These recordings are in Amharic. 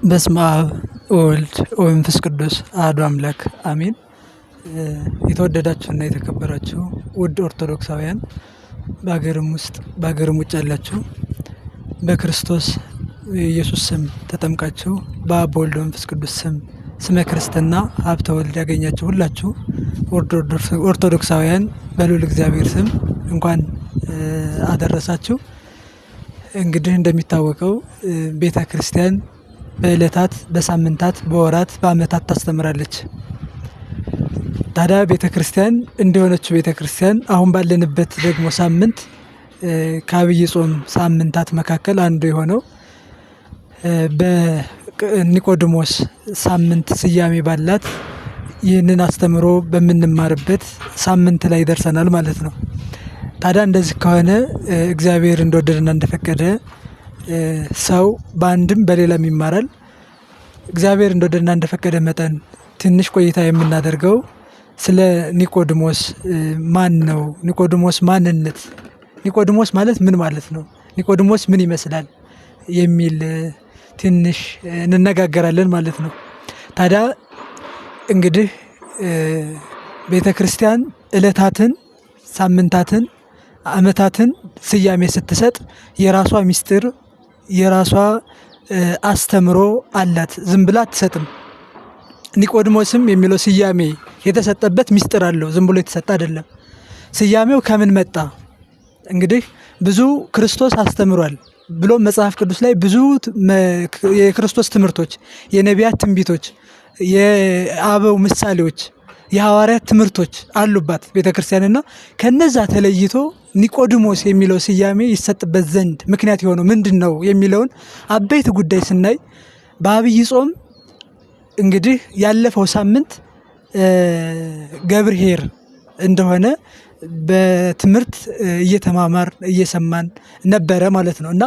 በስመ አብ ወወልድ ወመንፈስ ቅዱስ አሐዱ አምላክ አሜን። የተወደዳችሁና የተከበራችሁ ውድ ኦርቶዶክሳውያን በሀገርም ውስጥ በሀገርም ውጭ ያላችሁ በክርስቶስ ኢየሱስ ስም ተጠምቃችሁ በአብ በወልድ በመንፈስ ቅዱስ ስመ ክርስትና ሀብተ ወልድ ያገኛችሁ ሁላችሁ ኦርቶዶክሳውያን በልዑል እግዚአብሔር ስም እንኳን አደረሳችሁ። እንግዲህ እንደሚታወቀው ቤተ ክርስቲያን በዕለታት በሳምንታት በወራት በዓመታት ታስተምራለች። ታዲያ ቤተ ክርስቲያን እንደሆነችው ቤተ ክርስቲያን አሁን ባለንበት ደግሞ ሳምንት ከአብይ ጾም ሳምንታት መካከል አንዱ የሆነው በኒቆዲሞስ ሳምንት ስያሜ ባላት ይህንን አስተምሮ በምንማርበት ሳምንት ላይ ደርሰናል ማለት ነው። ታዲያ እንደዚህ ከሆነ እግዚአብሔር እንደወደደና እንደፈቀደ ሰው በአንድም በሌላም ይማራል። እግዚአብሔር እንደወደደና እንደፈቀደ መጠን ትንሽ ቆይታ የምናደርገው ስለ ኒቆዲሞስ ማን ነው? ኒቆዲሞስ ማንነት፣ ኒቆዲሞስ ማለት ምን ማለት ነው? ኒቆዲሞስ ምን ይመስላል? የሚል ትንሽ እንነጋገራለን ማለት ነው። ታዲያ እንግዲህ ቤተ ክርስቲያን ዕለታትን፣ ሳምንታትን፣ ዓመታትን ስያሜ ስትሰጥ የራሷ ሚስጥር የራሷ አስተምሮ አላት። ዝም ብላ አትሰጥም። ኒቆዲሞስም የሚለው ስያሜ የተሰጠበት ሚስጥር አለው። ዝም ብሎ የተሰጠ አይደለም። ስያሜው ከምን መጣ? እንግዲህ ብዙ ክርስቶስ አስተምሯል ብሎ መጽሐፍ ቅዱስ ላይ ብዙ የክርስቶስ ትምህርቶች፣ የነቢያት ትንቢቶች፣ የአበው ምሳሌዎች፣ የሐዋርያት ትምህርቶች አሉባት ቤተክርስቲያንና ከነዛ ተለይቶ ኒቆዲሞስ የሚለው ስያሜ ይሰጥበት ዘንድ ምክንያት የሆነው ምንድን ነው የሚለውን አበይት ጉዳይ ስናይ በአብይ ጾም እንግዲህ ያለፈው ሳምንት ገብርኄር እንደሆነ በትምህርት እየተማማር እየሰማን ነበረ ማለት ነው። እና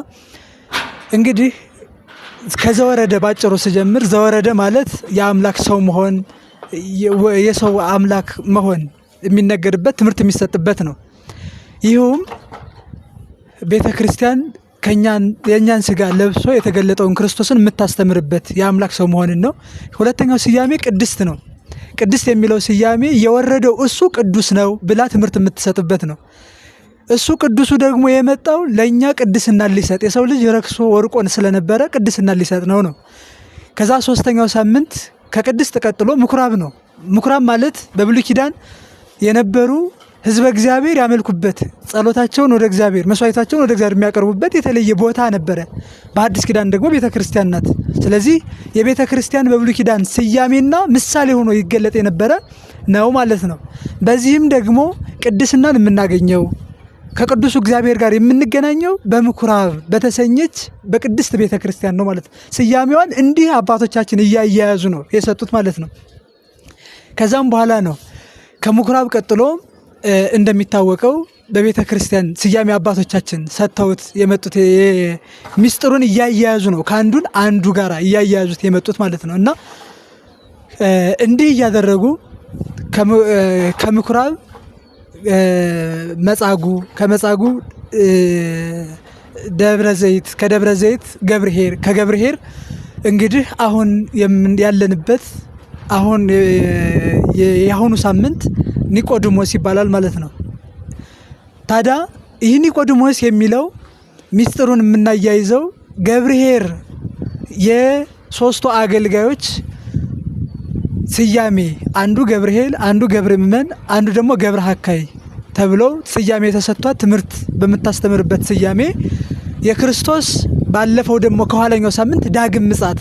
እንግዲህ ከዘወረደ ባጭሩ ስጀምር ዘወረደ ማለት የአምላክ ሰው መሆን የሰው አምላክ መሆን የሚነገርበት ትምህርት የሚሰጥበት ነው። ይህም ቤተ ክርስቲያን የእኛን ስጋ ለብሶ የተገለጠውን ክርስቶስን የምታስተምርበት የአምላክ ሰው መሆንን ነው። ሁለተኛው ስያሜ ቅድስት ነው። ቅድስት የሚለው ስያሜ የወረደው እሱ ቅዱስ ነው ብላ ትምህርት የምትሰጥበት ነው። እሱ ቅዱሱ ደግሞ የመጣው ለእኛ ቅድስና ሊሰጥ፣ የሰው ልጅ ረክሶ ወርቆን ስለነበረ ቅድስና ሊሰጥ ነው። ከዛ ሶስተኛው ሳምንት ከቅድስት ቀጥሎ ምኩራብ ነው። ምኩራብ ማለት በብሉይ ኪዳን የነበሩ ሕዝበ እግዚአብሔር ያመልኩበት፣ ጸሎታቸውን ወደ እግዚአብሔር፣ መስዋዕታቸውን ወደ እግዚአብሔር የሚያቀርቡበት የተለየ ቦታ ነበረ። በአዲስ ኪዳን ደግሞ ቤተ ክርስቲያን ናት። ስለዚህ የቤተ ክርስቲያን በብሉይ ኪዳን ስያሜና ምሳሌ ሆኖ ይገለጥ የነበረ ነው ማለት ነው። በዚህም ደግሞ ቅድስናን የምናገኘው ከቅዱሱ እግዚአብሔር ጋር የምንገናኘው በምኩራብ በተሰኘች በቅድስት ቤተ ክርስቲያን ነው ማለት ነው። ስያሜዋን እንዲህ አባቶቻችን እያያያዙ ነው የሰጡት ማለት ነው። ከዛም በኋላ ነው ከምኩራብ ቀጥሎ እንደሚታወቀው በቤተ ክርስቲያን ስያሜ አባቶቻችን ሰጥተውት የመጡት ሚስጥሩን እያያያዙ ነው፣ ከአንዱን አንዱ ጋር እያያያዙት የመጡት ማለት ነው። እና እንዲህ እያደረጉ ከምኩራብ መጻጉዕ፣ ከመጻጉዕ ደብረ ዘይት፣ ከደብረ ዘይት ገብርኄር፣ ከገብርኄር እንግዲህ አሁን ያለንበት አሁን የአሁኑ ሳምንት ኒቆዲሞስ ይባላል ማለት ነው። ታዲያ ይህ ኒቆዲሞስ የሚለው ሚስጥሩን የምናያይዘው ገብርኄር የሶስቱ አገልጋዮች ስያሜ አንዱ ገብርኄር፣ አንዱ ገብረ ምእመን፣ አንዱ ደግሞ ገብረ ሐካይ ተብለው ስያሜ የተሰጥቷት ትምህርት በምታስተምርበት ስያሜ የክርስቶስ ባለፈው ደግሞ ከኋለኛው ሳምንት ዳግም ምጽአት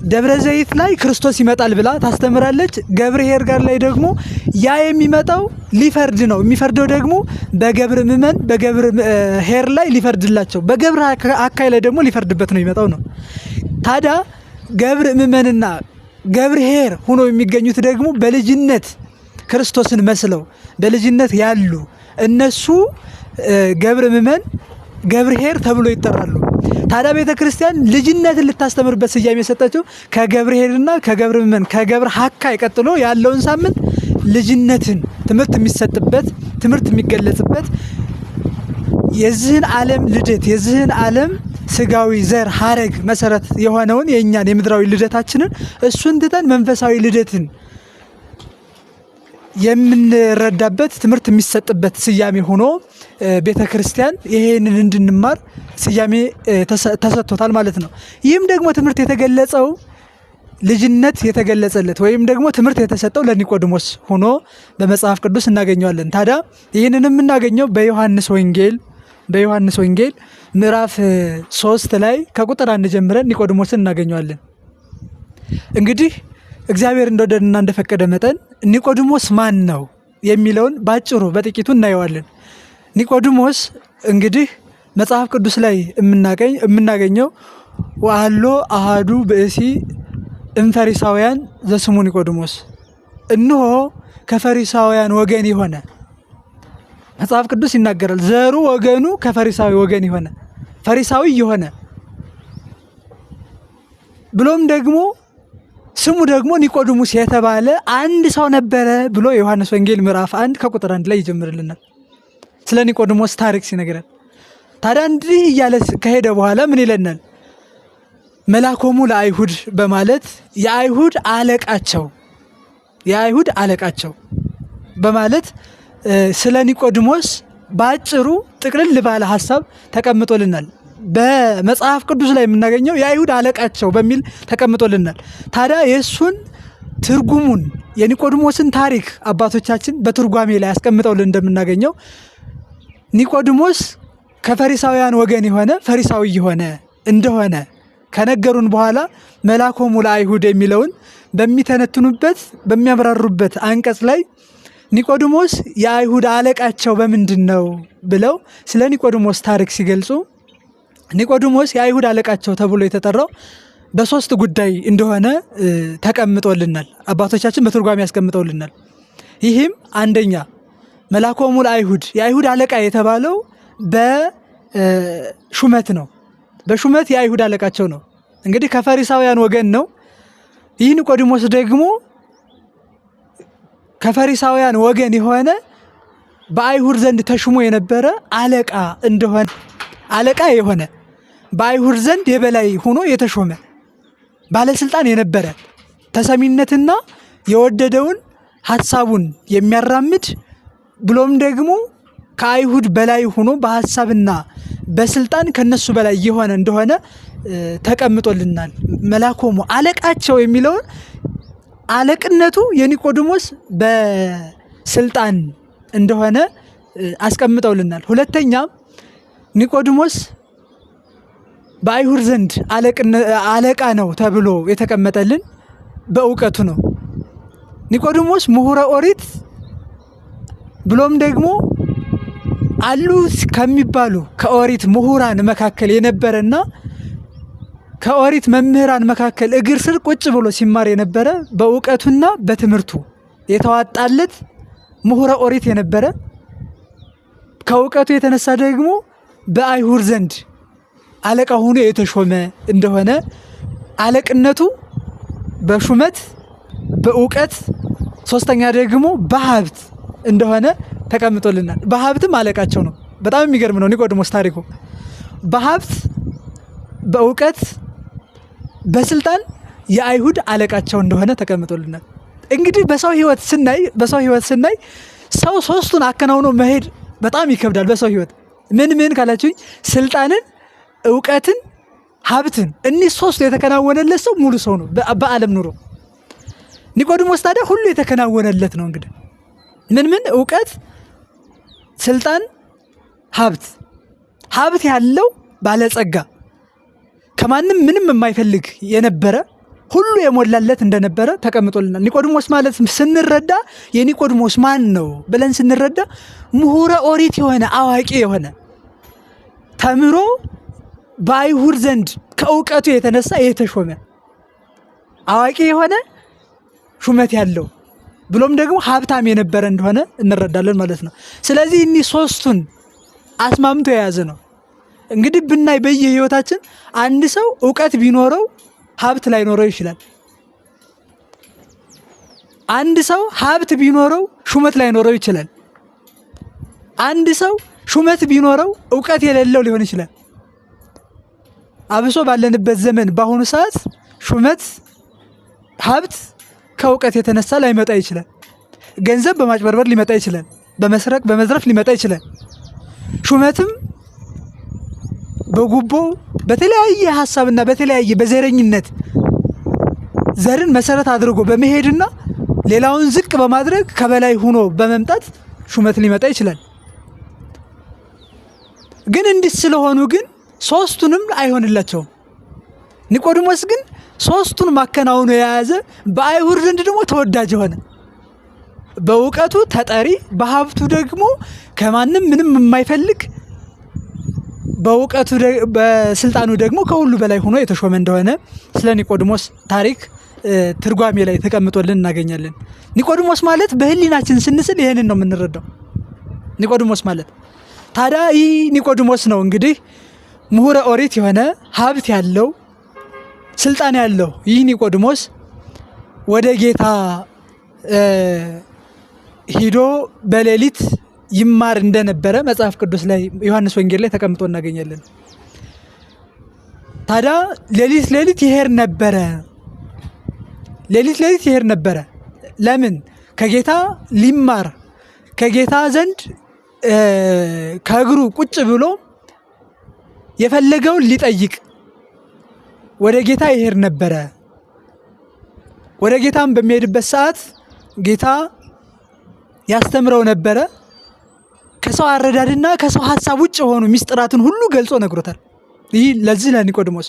ደብረ ዘይት ላይ ክርስቶስ ይመጣል ብላ ታስተምራለች። ገብርኄር ጋር ላይ ደግሞ ያ የሚመጣው ሊፈርድ ነው። የሚፈርደው ደግሞ በገብረ ምእመን በገብርኄር ላይ ሊፈርድላቸው፣ በገብረ ሐካይ ላይ ደግሞ ሊፈርድበት ነው የሚመጣው ነው። ታዲያ ገብረ ምእመንና ገብርኄር ሆኖ የሚገኙት ደግሞ በልጅነት ክርስቶስን መስለው በልጅነት ያሉ እነሱ ገብረ ምእመን ገብርኄር ተብሎ ይጠራሉ። ታዲያ ቤተ ክርስቲያን ልጅነትን ልታስተምርበት ስያሜ የሰጠችው ከገብርኄርና ከገብረ ምእመን ከገብረ ሐካይ ቀጥሎ ያለውን ሳምንት ልጅነትን ትምህርት የሚሰጥበት ትምህርት የሚገለጽበት የዚህን ዓለም ልደት የዚህን ዓለም ስጋዊ ዘር ሀረግ መሰረት የሆነውን የእኛን የምድራዊ ልደታችንን እሱን ትተን መንፈሳዊ ልደትን የምንረዳበት ትምህርት የሚሰጥበት ስያሜ ሆኖ ቤተ ክርስቲያን ይሄንን እንድንማር ስያሜ ተሰጥቶታል ማለት ነው። ይህም ደግሞ ትምህርት የተገለጸው ልጅነት የተገለጸለት ወይም ደግሞ ትምህርት የተሰጠው ለኒቆዲሞስ ሆኖ በመጽሐፍ ቅዱስ እናገኘዋለን። ታዲያ ይህንን የምናገኘው በዮሐንስ ወንጌል ምዕራፍ 3 ላይ ከቁጥር 1 ጀምረን ኒቆዲሞስን እናገኘዋለን። እንግዲህ እግዚአብሔር እንደወደደና እንደፈቀደ መጠን ኒቆዲሞስ ማን ነው የሚለውን ባጭሩ በጥቂቱ እናየዋለን። ኒቆዲሞስ እንግዲህ መጽሐፍ ቅዱስ ላይ የምናገኘው ወአሎ አሃዱ ብእሲ እምፈሪሳውያን ዘስሙ ኒቆዲሞስ፣ እነሆ ከፈሪሳውያን ወገን የሆነ መጽሐፍ ቅዱስ ይናገራል። ዘሩ ወገኑ ከፈሪሳዊ ወገን የሆነ ፈሪሳዊ የሆነ ብሎም ደግሞ ስሙ ደግሞ ኒቆዲሞስ የተባለ አንድ ሰው ነበረ ብሎ ዮሐንስ ወንጌል ምዕራፍ 1 ከቁጥር 1 ላይ ይጀምርልናል ስለ ኒቆዲሞስ ታሪክ ሲነግረን። ታዲያ እንዲህ እያለ ከሄደ በኋላ ምን ይለናል? መላኮሙ ለአይሁድ በማለት የአይሁድ አለቃቸው በማለት ስለ ኒቆዲሞስ በአጭሩ ጥቅልል ባለ ሐሳብ ተቀምጦልናል። በመጽሐፍ ቅዱስ ላይ የምናገኘው የአይሁድ አለቃቸው በሚል ተቀምጦልናል። ታዲያ የእሱን ትርጉሙን የኒቆዲሞስን ታሪክ አባቶቻችን በትርጓሜ ላይ አስቀምጠውልን እንደምናገኘው ኒቆዲሞስ ከፈሪሳውያን ወገን የሆነ ፈሪሳዊ የሆነ እንደሆነ ከነገሩን በኋላ መላኮሙ ለአይሁድ የሚለውን በሚተነትኑበት በሚያብራሩበት አንቀጽ ላይ ኒቆዲሞስ የአይሁድ አለቃቸው በምንድን ነው ብለው ስለ ኒቆዲሞስ ታሪክ ሲገልጹ ኒቆዲሞስ የአይሁድ አለቃቸው ተብሎ የተጠራው በሶስት ጉዳይ እንደሆነ ተቀምጦልናል። አባቶቻችን በትርጓሜ ያስቀምጠውልናል። ይህም አንደኛ መላኮሙ ለአይሁድ የአይሁድ አለቃ የተባለው በሹመት ነው። በሹመት የአይሁድ አለቃቸው ነው። እንግዲህ ከፈሪሳውያን ወገን ነው። ይህ ኒቆዲሞስ ደግሞ ከፈሪሳውያን ወገን የሆነ በአይሁድ ዘንድ ተሹሞ የነበረ አለቃ የሆነ በአይሁድ ዘንድ የበላይ ሆኖ የተሾመ ባለስልጣን የነበረ ተሰሚነትና የወደደውን ሐሳቡን የሚያራምድ ብሎም ደግሞ ከአይሁድ በላይ ሆኖ በሐሳብና በስልጣን ከነሱ በላይ የሆነ እንደሆነ ተቀምጦልናል። መላኮሙ አለቃቸው የሚለውን አለቅነቱ የኒቆዲሞስ በስልጣን እንደሆነ አስቀምጠውልናል። ሁለተኛ ኒቆዲሞስ በአይሁድ ዘንድ አለቃ ነው ተብሎ የተቀመጠልን በእውቀቱ ነው። ኒቆዲሞስ ምሁረ ኦሪት ብሎም ደግሞ አሉ ከሚባሉ ከኦሪት ምሁራን መካከል የነበረና ከኦሪት መምህራን መካከል እግር ስር ቁጭ ብሎ ሲማር የነበረ በእውቀቱና በትምህርቱ የተዋጣለት ምሁረ ኦሪት የነበረ ከእውቀቱ የተነሳ ደግሞ በአይሁድ ዘንድ አለቃ ሆኖ የተሾመ እንደሆነ አለቅነቱ በሹመት በእውቀት ሶስተኛ ደግሞ በሀብት እንደሆነ ተቀምጦልናል። በሀብትም አለቃቸው ነው። በጣም የሚገርም ነው ኒቆዲሞስ ታሪኩ። በሀብት በእውቀት በስልጣን የአይሁድ አለቃቸው እንደሆነ ተቀምጦልናል። እንግዲህ በሰው ህይወት ስናይ ሰው ሶስቱን አከናውኖ መሄድ በጣም ይከብዳል። በሰው ህይወት ምን ካላችሁኝ ስልጣንን፣ እውቀትን፣ ሀብትን እኒህ ሶስቱ የተከናወነለት ሰው ሙሉ ሰው ነው በዓለም ኑሮ። ኒቆዲሞስ ታዲያ ሁሉ የተከናወነለት ነው። እንግዲህ ምን እውቀት፣ ስልጣን፣ ሀብት ያለው ባለጸጋ ከማንም ምንም የማይፈልግ የነበረ ሁሉ የሞላለት እንደነበረ ተቀምጦልናል። ኒቆዲሞስ ማለት ስንረዳ የኒቆዲሞስ ማን ነው ብለን ስንረዳ ምሁረ ኦሪት የሆነ አዋቂ የሆነ ተምሮ በአይሁድ ዘንድ ከእውቀቱ የተነሳ የተሾመ አዋቂ የሆነ ሹመት ያለው ብሎም ደግሞ ሀብታም የነበረ እንደሆነ እንረዳለን ማለት ነው። ስለዚህ እኒህ ሶስቱን አስማምቶ የያዘ ነው። እንግዲህ ብናይ በየህይወታችን አንድ ሰው እውቀት ቢኖረው ሀብት ላይኖረው ይችላል። አንድ ሰው ሀብት ቢኖረው ሹመት ላይኖረው ይችላል። አንድ ሰው ሹመት ቢኖረው እውቀት የሌለው ሊሆን ይችላል። አብሶ ባለንበት ዘመን በአሁኑ ሰዓት ሹመት፣ ሀብት ከእውቀት የተነሳ ላይመጣ ይችላል። ገንዘብ በማጭበርበር ሊመጣ ይችላል። በመስረቅ በመዝረፍ ሊመጣ ይችላል። ሹመትም በጉቦ በተለያየ ሐሳብና በተለያየ በዘረኝነት ዘርን መሰረት አድርጎ በመሄድና ሌላውን ዝቅ በማድረግ ከበላይ ሆኖ በመምጣት ሹመት ሊመጣ ይችላል። ግን እንዲህ ስለሆኑ ግን ሶስቱንም አይሆንላቸውም። ኒቆዲሞስ ግን ሶስቱን ማከናወኑ የያዘ በአይሁድ ዘንድ ደግሞ ተወዳጅ ሆነ። በእውቀቱ ተጠሪ፣ በሀብቱ ደግሞ ከማንም ምንም የማይፈልግ፣ በእውቀቱ በስልጣኑ ደግሞ ከሁሉ በላይ ሆኖ የተሾመ እንደሆነ ስለ ኒቆዲሞስ ታሪክ ትርጓሜ ላይ ተቀምጦልን እናገኛለን። ኒቆዲሞስ ማለት በህሊናችን ስንስል ይሄንን ነው የምንረዳው። ኒቆዲሞስ ማለት ታዲያ ይህ ኒቆዲሞስ ነው እንግዲህ ምሁረ ኦሪት የሆነ ሀብት ያለው ስልጣን ያለው ይህ ኒቆዲሞስ ወደ ጌታ ሂዶ በሌሊት ይማር እንደነበረ መጽሐፍ ቅዱስ ላይ ዮሐንስ ወንጌል ላይ ተቀምጦ እናገኛለን። ታዲያ ሌሊት ይሄድ ነበረ። ሌሊት ይሄድ ነበረ። ለምን? ከጌታ ሊማር ከጌታ ዘንድ ከእግሩ ቁጭ ብሎ የፈለገውን ሊጠይቅ ወደ ጌታ ይሄድ ነበረ። ወደ ጌታም በሚሄድበት ሰዓት ጌታ ያስተምረው ነበረ። ከሰው አረዳድና ከሰው ሐሳብ ውጭ የሆኑ ሚስጥራትን ሁሉ ገልጾ ነግሮታል። ይህ ለዚህ ለኒቆዲሞስ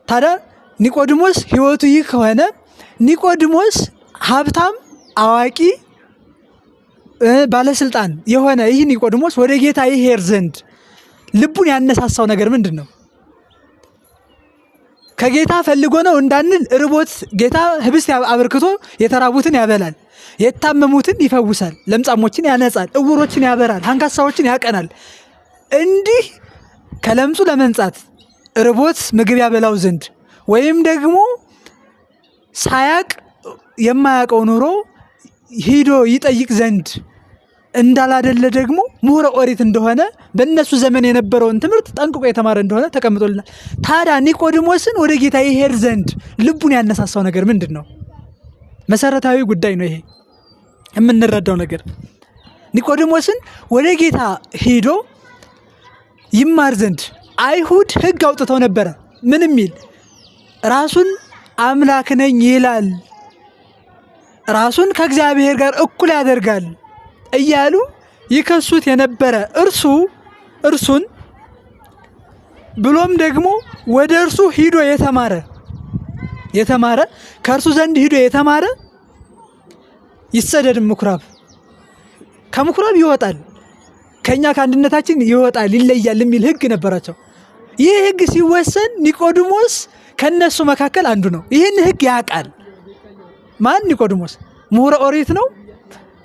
ታዲያ ኒቆዲሞስ ህይወቱ ይህ ከሆነ ኒቆዲሞስ ሀብታም፣ አዋቂ፣ ባለስልጣን የሆነ ይህ ኒቆዲሞስ ወደ ጌታ ይሄድ ዘንድ ልቡን ያነሳሳው ነገር ምንድን ነው? ከጌታ ፈልጎ ነው እንዳንል ርቦት ጌታ ህብስት አበርክቶ የተራቡትን ያበላል፣ የታመሙትን ይፈውሳል፣ ለምጻሞችን ያነጻል፣ እውሮችን ያበራል፣ አንካሳዎችን ያቀናል። እንዲህ ከለምጹ ለመንጻት ርቦት ምግብ ያበላው ዘንድ ወይም ደግሞ ሳያቅ የማያውቀው ኑሮ ሂዶ ይጠይቅ ዘንድ እንዳላደለ ደግሞ ምሁረ ኦሪት እንደሆነ በእነሱ ዘመን የነበረውን ትምህርት ጠንቅቆ የተማረ እንደሆነ ተቀምጦልናል። ታዲያ ኒቆዲሞስን ወደ ጌታ ይሄድ ዘንድ ልቡን ያነሳሳው ነገር ምንድን ነው? መሰረታዊ ጉዳይ ነው ይሄ የምንረዳው ነገር። ኒቆዲሞስን ወደ ጌታ ሂዶ ይማር ዘንድ አይሁድ ሕግ አውጥተው ነበረ። ምን የሚል? ራሱን አምላክ ነኝ ይላል፣ ራሱን ከእግዚአብሔር ጋር እኩል ያደርጋል እያሉ ይከሱት የነበረ እርሱን ብሎም ደግሞ ወደ እርሱ ሂዶ የተማረ ከእርሱ ዘንድ ሂዶ የተማረ ይሰደድም ምኩራብ፣ ከምኩራብ ይወጣል፣ ከኛ ከአንድነታችን ይወጣል፣ ይለያል የሚል ሕግ ነበራቸው። ይህ ሕግ ሲወሰን ኒቆዲሞስ ከነሱ መካከል አንዱ ነው። ይህን ሕግ ያውቃል። ማን? ኒቆዲሞስ ምሁረ ኦሪት ነው።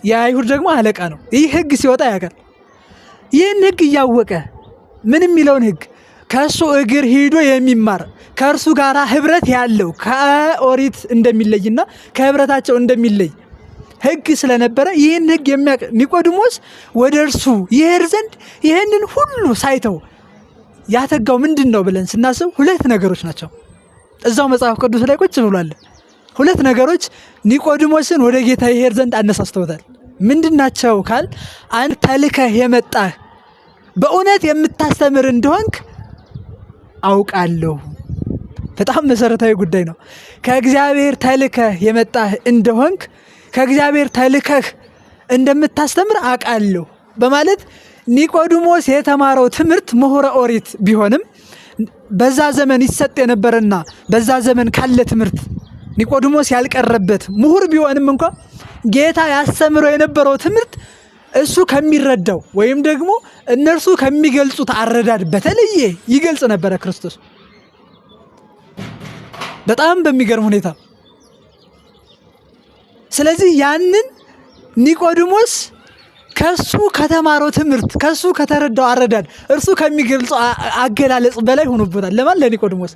የአይሁድ ደግሞ አለቃ ነው። ይህ ሕግ ሲወጣ ያውቃል። ይህን ሕግ እያወቀ ምን የሚለውን ሕግ ከእሱ እግር ሂዶ የሚማር ከእርሱ ጋር ህብረት ያለው ከኦሪት እንደሚለይና ከህብረታቸው እንደሚለይ ሕግ ስለነበረ ይህን ሕግ የሚያውቅ ኒቆዲሞስ ወደ እርሱ ይሄድ ዘንድ ይህንን ሁሉ ሳይተው ያተጋው ምንድን ነው ብለን ስናስብ ሁለት ነገሮች ናቸው። እዛው መጽሐፍ ቅዱስ ላይ ቁጭ ብሏል። ሁለት ነገሮች ኒቆዲሞስን ወደ ጌታ ይሄድ ዘንድ አነሳስተውታል። ምንድናቸው ካል አንተ ተልከህ የመጣህ በእውነት የምታስተምር እንደሆንክ አውቃለሁ። በጣም መሰረታዊ ጉዳይ ነው። ከእግዚአብሔር ተልከህ የመጣህ እንደሆንክ ከእግዚአብሔር ተልከህ እንደምታስተምር አውቃለሁ በማለት ኒቆዲሞስ የተማረው ትምህርት ምሁረ ኦሪት ቢሆንም በዛ ዘመን ይሰጥ የነበረና በዛ ዘመን ካለ ትምህርት ኒቆዲሞስ ያልቀረበት ምሁር ቢሆንም እንኳ ጌታ ያስተምረው የነበረው ትምህርት እሱ ከሚረዳው ወይም ደግሞ እነርሱ ከሚገልጹት አረዳድ በተለየ ይገልጽ ነበረ ክርስቶስ በጣም በሚገርም ሁኔታ። ስለዚህ ያንን ኒቆዲሞስ ከሱ ከተማረው ትምህርት ከሱ ከተረዳው አረዳድ እርሱ ከሚገልጸው አገላለጽ በላይ ሆኖበታል። ለማን? ለኒቆዲሞስ።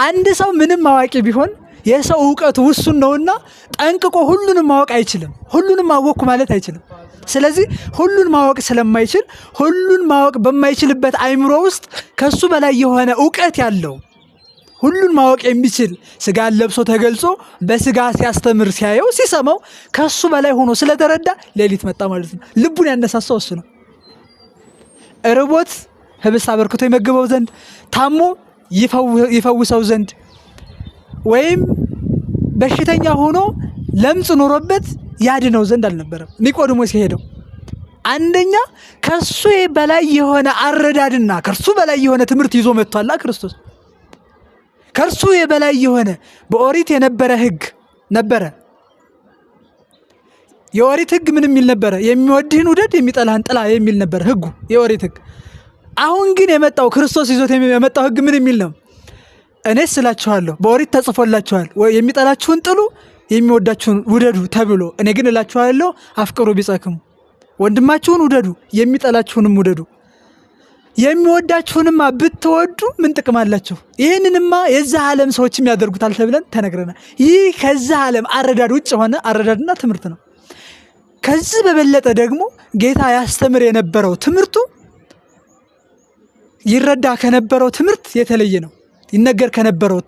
አንድ ሰው ምንም አዋቂ ቢሆን የሰው እውቀቱ ውሱን ነውና ጠንቅቆ ሁሉንም ማወቅ አይችልም። ሁሉንም አወቅኩ ማለት አይችልም። ስለዚህ ሁሉን ማወቅ ስለማይችል ሁሉን ማወቅ በማይችልበት አይምሮ ውስጥ ከሱ በላይ የሆነ ዕውቀት ያለው ሁሉን ማወቅ የሚችል ስጋን ለብሶ ተገልጾ በስጋ ሲያስተምር ሲያየው ሲሰማው ከሱ በላይ ሆኖ ስለተረዳ ሌሊት መጣ ማለት ነው። ልቡን ያነሳሳው እሱ ነው። ርቦት ህብስት አበርክቶ ይመግበው ዘንድ፣ ታሞ ይፈውሰው ዘንድ፣ ወይም በሽተኛ ሆኖ ለምጽ ኖሮበት ያድነው ዘንድ አልነበረም ኒቆዲሞስ የሄደው። አንደኛ ከሱ በላይ የሆነ አረዳድና ከሱ በላይ የሆነ ትምህርት ይዞ መጥቷል ክርስቶስ። ከርሱ የበላይ የሆነ በኦሪት የነበረ ህግ ነበረ። የኦሪት ህግ ምን የሚል ነበረ? የሚወድህን ውደድ የሚጠላህን ጥላ የሚል ነበር ህጉ፣ የኦሪት ህግ። አሁን ግን የመጣው ክርስቶስ ይዞት የመጣው ህግ ምን የሚል ነው? እኔስ እላችኋለሁ በኦሪት ተጽፎላችኋል፣ የሚጠላችሁን ጥሉ የሚወዳችሁን ውደዱ ተብሎ፣ እኔ ግን እላችኋለሁ አፍቅሩ ቢጸክሙ፣ ወንድማችሁን ውደዱ የሚጠላችሁንም ውደዱ። የሚወዳችሁንማ ብትወዱ ምን ጥቅም አላችሁ? ይህንንማ የዛ ዓለም ሰዎችም ያደርጉታል ተብለን ተነግረናል። ይህ ከዛ ዓለም አረዳድ ውጭ የሆነ አረዳድና ትምህርት ነው። ከዚህ በበለጠ ደግሞ ጌታ ያስተምር የነበረው ትምህርቱ ይረዳ ከነበረው ትምህርት የተለየ ነው። ይነገር ከነበረው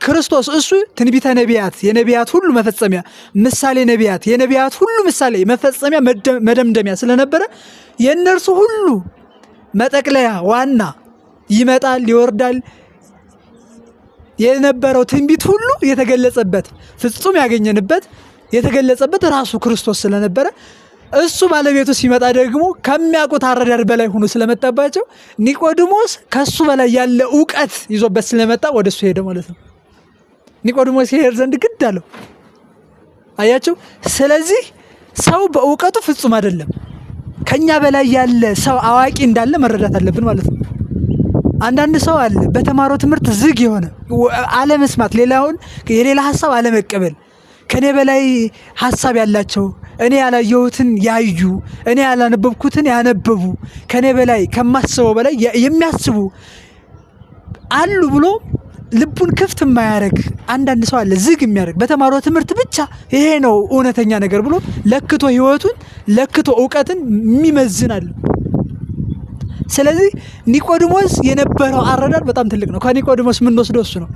ክርስቶስ እሱ ትንቢተ ነቢያት የነቢያት ሁሉ መፈጸሚያ፣ ምሳሌ ነቢያት የነቢያት ሁሉ ምሳሌ መፈጸሚያ መደምደሚያ ስለነበረ የእነርሱ ሁሉ መጠቅለያ ዋና ይመጣል ይወርዳል የነበረው ትንቢት ሁሉ የተገለጸበት ፍጹም ያገኘንበት የተገለጸበት ራሱ ክርስቶስ ስለነበረ እሱ ባለቤቱ ሲመጣ ደግሞ ከሚያውቁት አረዳድ በላይ ሆኖ ስለመጣባቸው ኒቆዲሞስ ከሱ በላይ ያለ ዕውቀት ይዞበት ስለመጣ ወደሱ ሄደ ማለት ነው። ኒቆዲሞስ ይሄድ ዘንድ ግድ አለው። አያችሁ። ስለዚህ ሰው በዕውቀቱ ፍጹም አይደለም። ከኛ በላይ ያለ ሰው አዋቂ እንዳለ መረዳት አለብን ማለት ነው። አንዳንድ ሰው አለ በተማረው ትምህርት ዝግ የሆነ አለመስማት፣ ሌላውን የሌላ ሐሳብ አለመቀበል፣ ከኔ በላይ ሐሳብ ያላቸው እኔ ያላየሁትን ያዩ እኔ ያላነበብኩትን ያነበቡ ከኔ በላይ ከማስበው በላይ የሚያስቡ አሉ ብሎ ልቡን ክፍት የማያደርግ አንዳንድ ሰው አለ። ዝግ የሚያደርግ በተማረው ትምህርት ብቻ ይሄ ነው እውነተኛ ነገር ብሎ ለክቶ ህይወቱን ለክቶ ዕውቀትን የሚመዝን አለ። ስለዚህ ኒቆዲሞስ የነበረው አረዳድ በጣም ትልቅ ነው። ከኒቆዲሞስ የምንወስደው እሱ ነው።